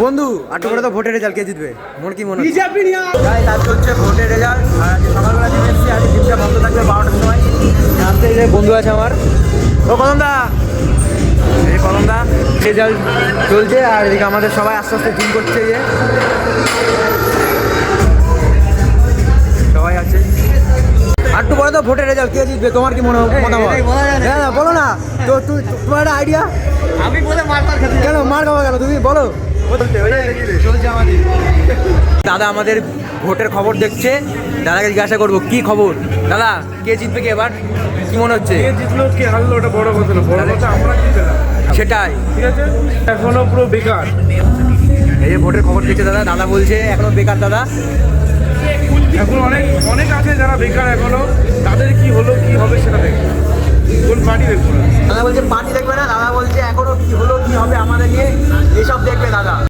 বন্ধু আর তোমরা তো ভোটের রেজাল্ট কে জিতবে মোর কি মনে হচ্ছে আজ হচ্ছে ভোটের রেজাল্ট আর আজকে সকালবেলা নেমে এসেছি আজকে জিমটা বন্ধ থাকবে 12টার সময় রাস্তায় যে বন্ধু আছে আমার ও কদমদা এই কদমদা রেজাল্ট চলছে আর এদিকে আমাদের সবাই আস্তে আস্তে জিম করছে যে সবাই আছে আর একটু বলো তো ভোটের রেজাল্ট কে জিতবে তোমার কি মতামত হ্যাঁ বলো না তো তোমার একটা আইডিয়া আমি বলে মারবার খেতে কেন মার খাওয়া গেল তুমি বলো চলছে আমাদের। দাদা আমাদের ভোটের খবর দেখছে দাদাকে জিজ্ঞাসা করবো কি খবর দাদা কে জিতবে কি এবার কি মনে হচ্ছে কে জিতলো কে হারলো ওটা বড় কথা না, বড় কথা আমরা জিতলাম, সেটাই ঠিক আছে। এখনো পুরো বেকার, এই যে ভোটের খবর দেখছে দাদা দাদা বলছে এখনো বেকার দাদা এখন অনেক অনেক আছে যারা বেকার এখনো, তাদের কি হলো কি হবে সেটা দেখবে, কোন পার্টি দেখবো না। দাদা বলছে পার্টি দেখবে না দাদা বলছে এখনো কি হলো কি হবে আমাদের নিয়ে এসব দেখবে দাদা।